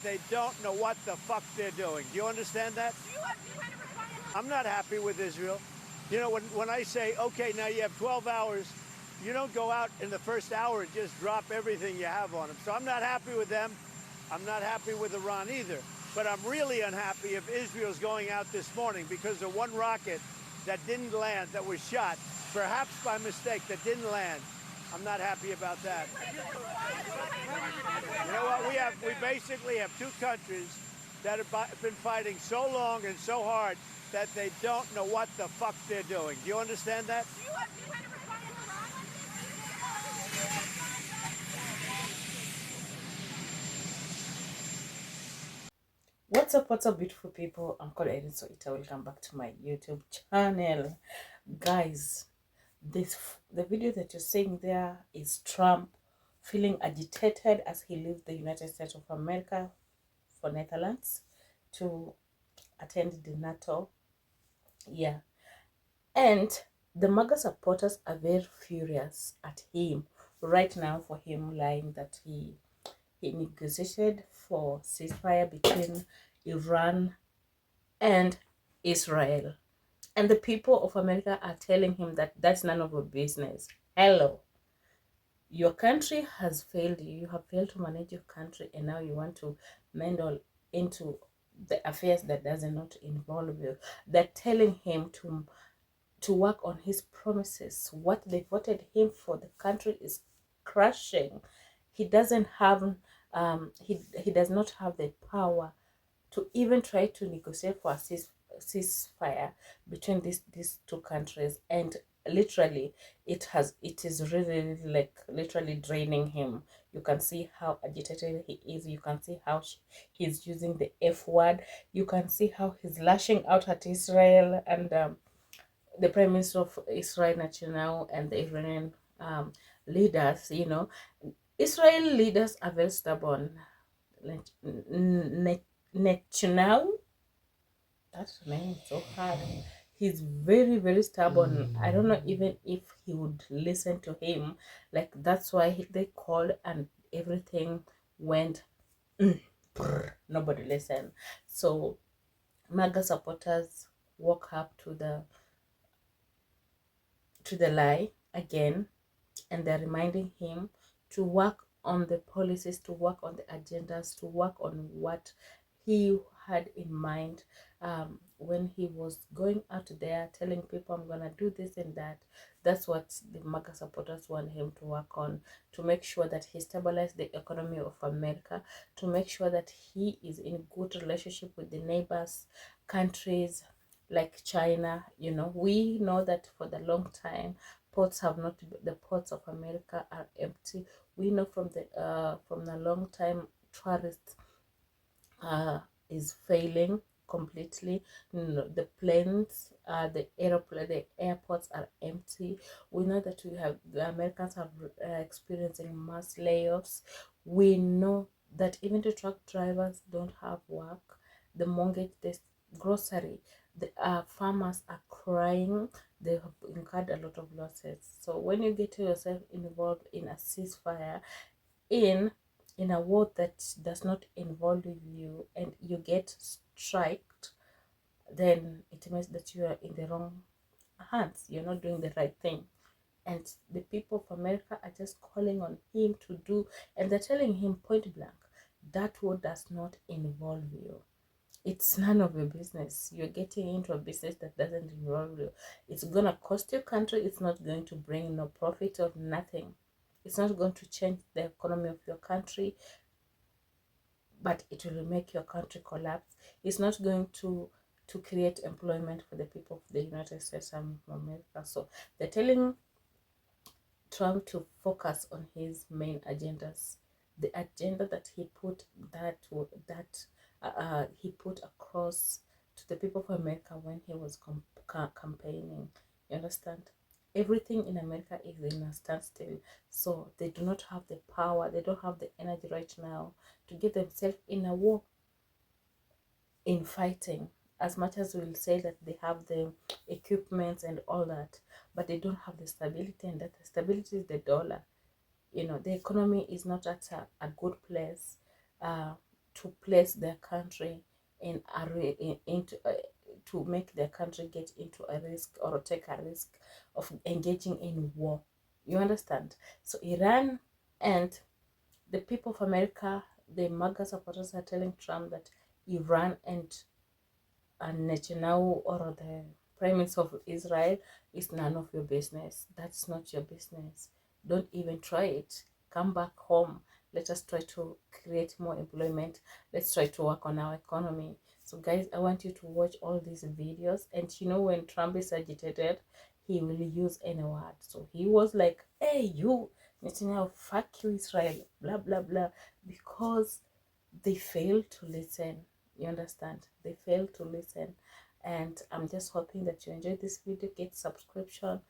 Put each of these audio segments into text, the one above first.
They don't know what the fuck they're doing. Do you understand that? I'm not happy with Israel. You know, when I say, okay, now you have 12 hours, you don't go out in the first hour and just drop everything you have on them. So I'm not happy with them. I'm not happy with Iran either. But I'm really unhappy if Israel's going out this morning because of one rocket that didn't land, that was shot, perhaps by mistake, that didn't land. I'm not happy about that. You know what? We basically have two countries that have been fighting so long and so hard that they don't know what the fuck they're doing. Do you understand that? What's up, beautiful people? I'm called Erin Soita. Welcome back to my YouTube channel. Guys, the video that you're seeing there is Trump feeling agitated as he leaves the United States of America for Netherlands to attend the NATO. Yeah. And the MAGA supporters are very furious at him right now for him lying that he negotiated for ceasefire between Iran and Israel. And the people of America are telling him that that's none of your business. Hello. Your country has failed you. You have failed to manage your country, and now you want to meddle into the affairs that does not involve you. They're telling him to work on his promises. What they voted him for, the country is crashing. He doesn't have he does not have the power to even try to negotiate for a ceasefire between these two countries. And literally it is really like literally draining him. You can see how agitated he is. You can see how he's using the F word. You can see how he's lashing out at Israel and the prime minister of Israel Netanyahu and the Iranian leaders. Israel leaders are very stubborn. Netanyahu, that name is so hard. He's very, very stubborn. I don't know even if he would listen to him. Like, that's why they called and everything went, nobody listened. So, MAGA supporters woke up to the lie again, and they're reminding him to work on the policies, to work on the agendas, to work on what he had in mind when he was going out there telling people, I'm gonna do this and that. That's what the MAGA supporters want him to work on, to make sure that he stabilizes the economy of America, to make sure that he is in good relationship with the neighbors countries like China. We know that for the long time ports have not the ports of America are empty. We know from the long time tourists is failing completely. The planes, the airports are empty. We know that the Americans have experiencing mass layoffs. We know that even the truck drivers don't have work. The mortgage, the grocery, the farmers are crying. They have incurred a lot of losses. So when you get yourself involved in a ceasefire, in in a war that does not involve you, and you get striked, then it means that you are in the wrong hands. You're not doing the right thing. And the people of America are just calling on him to do, and they're telling him point blank, that war does not involve you. It's none of your business. You're getting into a business that doesn't involve you. It's gonna cost your country. It's not going to bring no profit or nothing. It's not going to change the economy of your country, but it will make your country collapse. It's not going to create employment for the people of the United States of America. So they're telling Trump to focus on his main agendas, the agenda that he put across to the people of America when he was campaigning. You understand? Everything in America is in a standstill, so they do not have the power. They don't have the energy right now to get themselves in a war, in fighting. As much as we'll say that they have the equipment and all that, but they don't have the stability, and that stability is the dollar. The economy is not at a good place uh, to place their country into to make their country get into a risk or take a risk of engaging in war. You understand? So Iran and the people of America, the MAGA supporters, are telling Trump that Iran and Netanyahu or the Prime Minister of Israel is none of your business. That's not your business. Don't even try it. Come back home. Let us try to create more employment. Let's try to work on our economy. So guys, I want you to watch all these videos. And you know, when Trump is agitated, he will use any word. So he was like, hey, you, Netanyahu, fuck you, Israel, blah, blah, blah. Because they fail to listen. You understand? They fail to listen. And I'm just hoping that you enjoyed this video. Get subscription,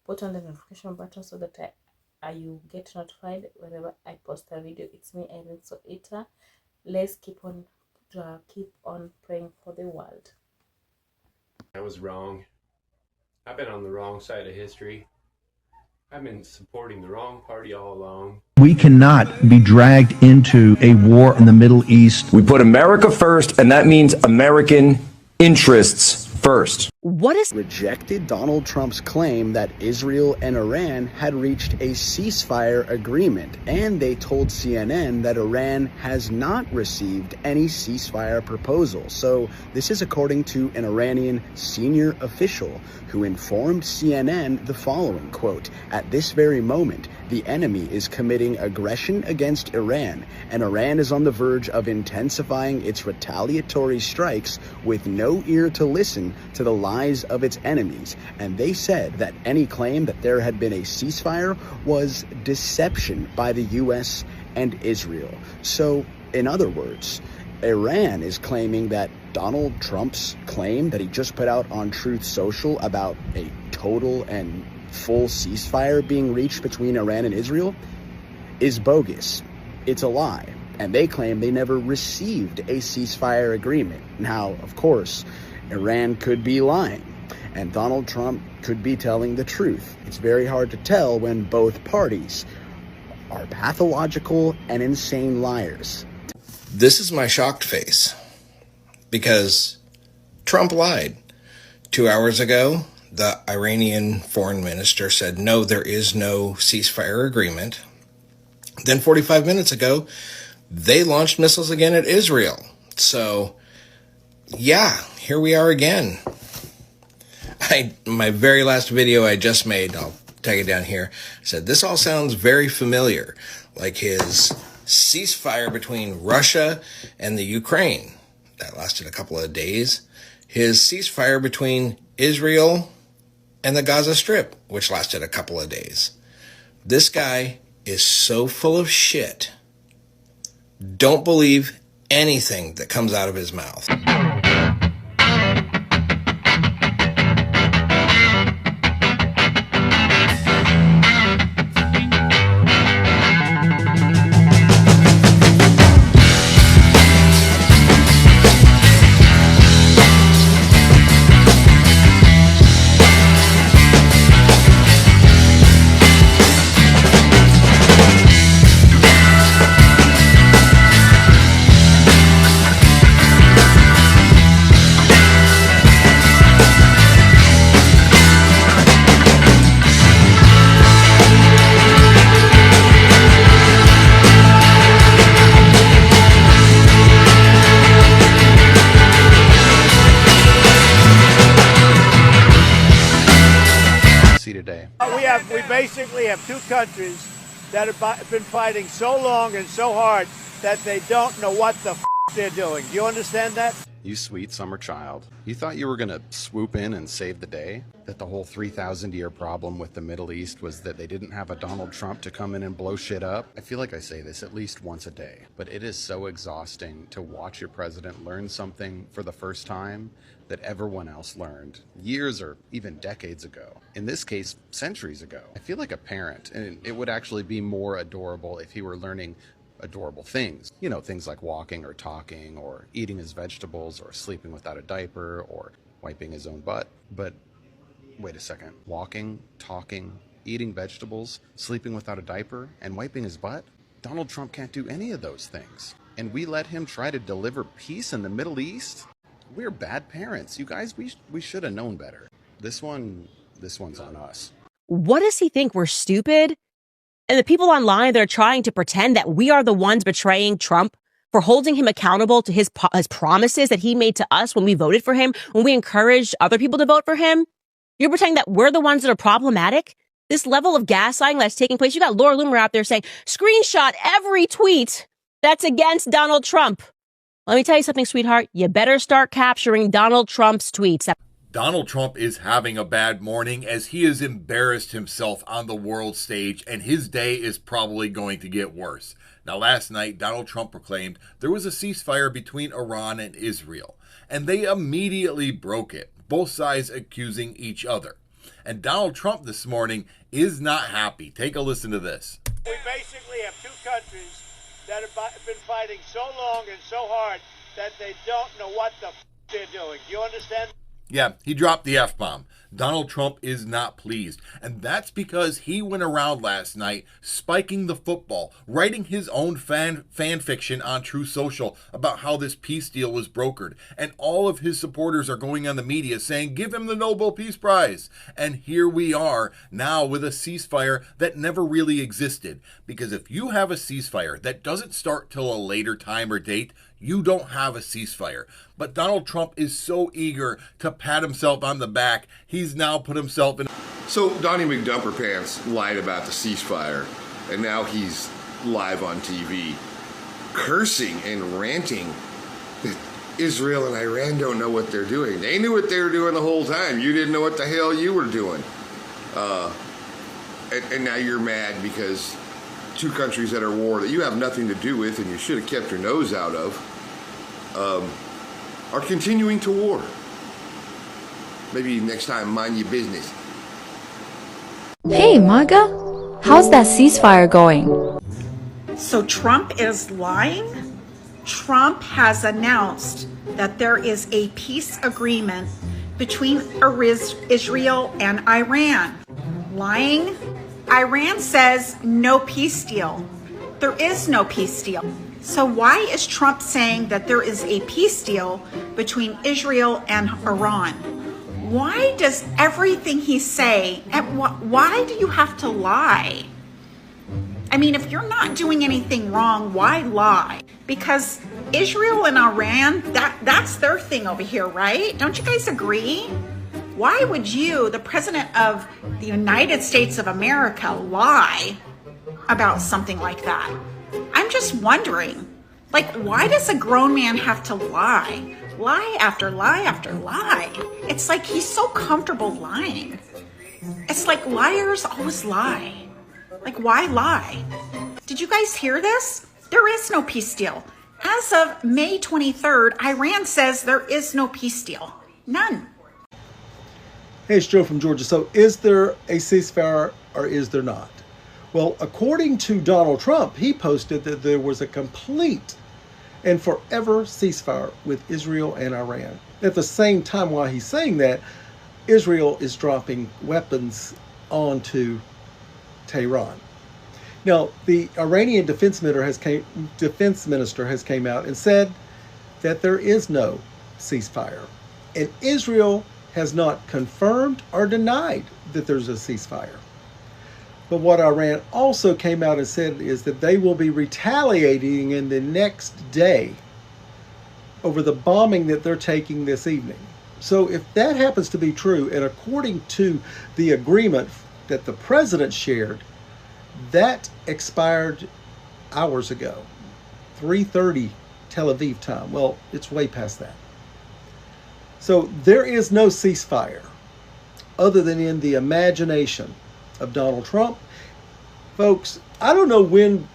put on the notification button so that you get notified whenever I post a video. It's me, Irene Soita. Let's keep on praying for the world. I was wrong. I've been on the wrong side of history. I've been supporting the wrong party all along. We cannot be dragged into a war in the Middle East. We put America first, and that means American interests first. What is rejected Donald Trump's claim that Israel and Iran had reached a ceasefire agreement, and they told CNN that Iran has not received any ceasefire proposal. So this is according to an Iranian senior official who informed CNN the following, quote, "At this very moment, the enemy is committing aggression against Iran, and Iran is on the verge of intensifying its retaliatory strikes with no ear to listen to the lies of its enemies." And they said that any claim that there had been a ceasefire was deception by the US and Israel. So, in other words, Iran is claiming that Donald Trump's claim that he just put out on Truth Social about a total and full ceasefire being reached between Iran and Israel is bogus. It's a lie. And they claim they never received a ceasefire agreement. Now, of course, Iran could be lying, and Donald Trump could be telling the truth. It's very hard to tell when both parties are pathological and insane liars. This is my shocked face, because Trump lied. 2 hours ago, the Iranian foreign minister said, no, there is no ceasefire agreement. Then 45 minutes ago, they launched missiles again at Israel. So, yeah, here we are again. My very last video I just made, I'll take it down here, said this all sounds very familiar, like his ceasefire between Russia and the Ukraine. That lasted a couple of days. His ceasefire between Israel and the Gaza Strip, which lasted a couple of days. This guy is so full of shit. Don't believe anything that comes out of his mouth. Today. We basically have two countries that have been fighting so long and so hard that they don't know what the they're doing. Do you understand that? You sweet summer child. You thought you were going to swoop in and save the day? That the whole 3,000-year problem with the Middle East was that they didn't have a Donald Trump to come in and blow shit up? I feel like I say this at least once a day, but it is so exhausting to watch your president learn something for the first time that everyone else learned years or even decades ago. In this case, centuries ago. I feel like a parent, and it would actually be more adorable if he were learning adorable things. You know, things like walking or talking or eating his vegetables or sleeping without a diaper or wiping his own butt. But wait a second. Walking, talking, eating vegetables, sleeping without a diaper, and wiping his butt? Donald Trump can't do any of those things. and we let him try to deliver peace in the Middle East? We're bad parents. You guys, we should have known better. This one's on us. What does he think? We're stupid? And the people online that are trying to pretend that we are the ones betraying Trump for holding him accountable to his promises that he made to us when we voted for him, when we encouraged other people to vote for him. You're pretending that we're the ones that are problematic? This level of gaslighting that's taking place. You got Laura Loomer out there saying, screenshot every tweet that's against Donald Trump. Let me tell you something, sweetheart. You better start capturing Donald Trump's tweets. Donald Trump is having a bad morning as he has embarrassed himself on the world stage, and his day is probably going to get worse. Now, last night, Donald Trump proclaimed there was a ceasefire between Iran and Israel, and they immediately broke it, both sides accusing each other. And Donald Trump this morning is not happy. Take a listen to this. We basically have two countries that have been fighting so long and so hard that they don't know what the they're doing. Do you understand? Yeah, he dropped the F-bomb. Donald Trump is not pleased. And that's because he went around last night spiking the football, writing his own fan fiction on True Social about how this peace deal was brokered. And all of his supporters are going on the media saying, give him the Nobel Peace Prize. And here we are now with a ceasefire that never really existed. Because if you have a ceasefire that doesn't start till a later time or date, you don't have a ceasefire. But Donald Trump is so eager to pat himself on the back, he's now put himself in. So Donnie McDumperpants lied about the ceasefire, and now he's live on TV, cursing and ranting that Israel and Iran don't know what they're doing. They knew what they were doing the whole time. You didn't know what the hell you were doing. And now you're mad because two countries that are at war that you have nothing to do with and you should have kept your nose out of are continuing to war. Maybe next time, mind your business. Hey, MAGA, how's that ceasefire going? So Trump is lying? Trump has announced that there is a peace agreement between Israel and Iran. Lying? Iran says no peace deal. There is no peace deal. So why is Trump saying that there is a peace deal between Israel and Iran? Why does everything he say, why do you have to lie? I mean, if you're not doing anything wrong, why lie? Because Israel and Iran, that's their thing over here, right? Don't you guys agree? Why would you, the president of the United States of America, lie about something like that? I'm just wondering, like, why does a grown man have to lie? Lie after lie after lie. It's like he's so comfortable lying. It's like liars always lie. Like, why lie? Did you guys hear this? There is no peace deal. As of May 23rd, Iran says there is no peace deal. None. Hey, it's Joe from Georgia. So is there a ceasefire or is there not? Well, according to Donald Trump, he posted that there was a complete and forever ceasefire with Israel and Iran. At the same time, while he's saying that, Israel is dropping weapons onto Tehran. Now, the Iranian defense minister has came out and said that there is no ceasefire. And Israel has not confirmed or denied that there's a ceasefire. But what Iran also came out and said is that they will be retaliating in the next day over the bombing that they're taking this evening. So if that happens to be true, and according to the agreement that the president shared, that expired hours ago, 3:30 Tel Aviv time. Well, it's way past that. So there is no ceasefire other than in the imagination of Donald Trump. Folks, I don't know when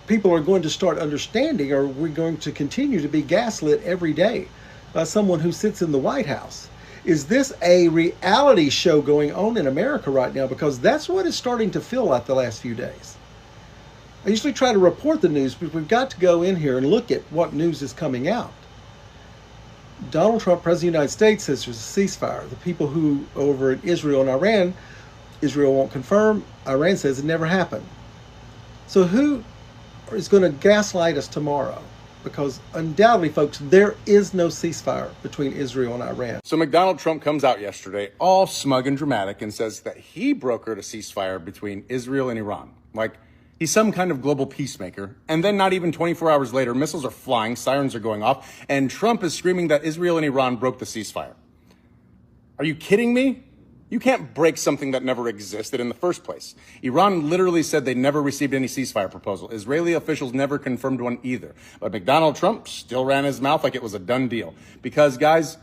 people are going to start understanding, or we're going to continue to be gaslit every day by someone who sits in the White House. Is this a reality show going on in America right now? Because that's what it's starting to feel like the last few days. I usually try to report the news, but we've got to go in here and look at what news is coming out. Donald Trump, President of the United States, says there's a ceasefire. The people who over in Israel and Iran, Israel won't confirm. Iran says it never happened. So who is going to gaslight us tomorrow, because undoubtedly, folks, there is no ceasefire between Israel and Iran. So McDonald Trump comes out yesterday, all smug and dramatic, and says that he brokered a ceasefire between Israel and Iran. Like he's some kind of global peacemaker. And then not even 24 hours later, missiles are flying, sirens are going off, and Trump is screaming that Israel and Iran broke the ceasefire. Are you kidding me? You can't break something that never existed in the first place. Iran literally said they never received any ceasefire proposal. Israeli officials never confirmed one either. But McDonald Trump still ran his mouth like it was a done deal. Because, guys,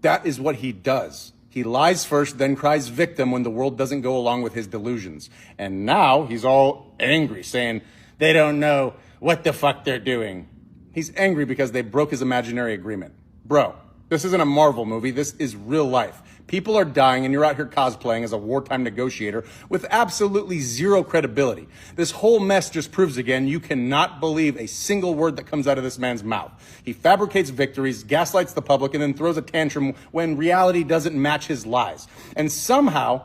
that is what he does. He lies first, then cries victim when the world doesn't go along with his delusions. And now he's all angry, saying they don't know what the fuck they're doing. He's angry because they broke his imaginary agreement. Bro, this isn't a Marvel movie. This is real life. People are dying and you're out here cosplaying as a wartime negotiator with absolutely zero credibility. This whole mess just proves again you cannot believe a single word that comes out of this man's mouth. He fabricates victories, gaslights the public, and then throws a tantrum when reality doesn't match his lies. And somehow,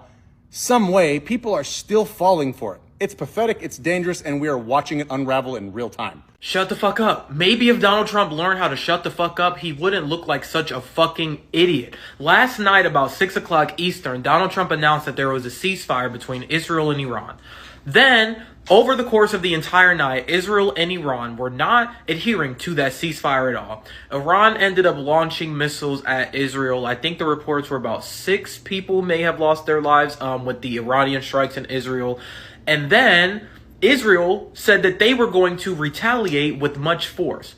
some way, people are still falling for it. It's pathetic, it's dangerous, and we are watching it unravel in real time. Shut the fuck up. Maybe if Donald Trump learned how to shut the fuck up, he wouldn't look like such a fucking idiot. Last night, about 6 o'clock Eastern, Donald Trump announced that there was a ceasefire between Israel and Iran. Then, over the course of the entire night, Israel and Iran were not adhering to that ceasefire at all. Iran ended up launching missiles at Israel. I think the reports were about 6 people may have lost their lives with the Iranian strikes in Israel. And then Israel said that they were going to retaliate with much force.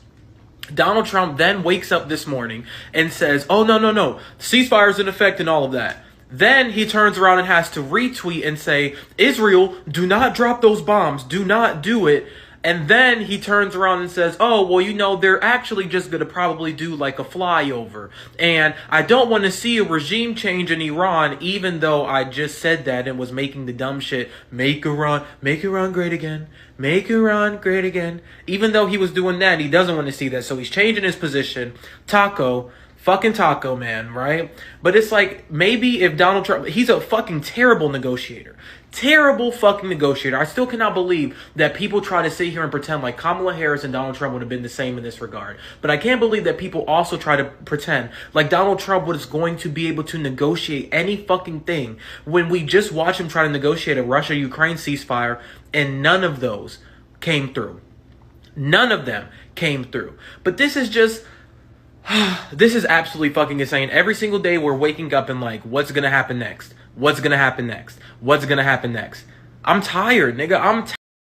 Donald Trump then wakes up this morning and says, oh, no, ceasefire's in effect and all of that. Then he turns around and has to retweet and say, Israel, do not drop those bombs. Do not do it. And then he turns around and says, oh, well, you know, they're actually just going to probably do like a flyover. And I don't want to see a regime change in Iran, even though I just said that and was making the dumb shit, make Iran great again. Make Iran great again. Even though he was doing that, he doesn't want to see that. So he's changing his position. Fucking Taco Man, right? But it's like, maybe if Donald Trump, he's a fucking terrible negotiator. Terrible fucking negotiator. I still cannot believe that people try to sit here and pretend like Kamala Harris and Donald Trump would have been the same in this regard. But I can't believe that people also try to pretend like Donald Trump was going to be able to negotiate any fucking thing when we just watched him try to negotiate a Russia-Ukraine ceasefire and none of those came through. None of them came through. But this is just... this is absolutely fucking insane. Every single day we're waking up and like, what's gonna happen next? What's gonna happen next? What's gonna happen next? I'm tired, nigga.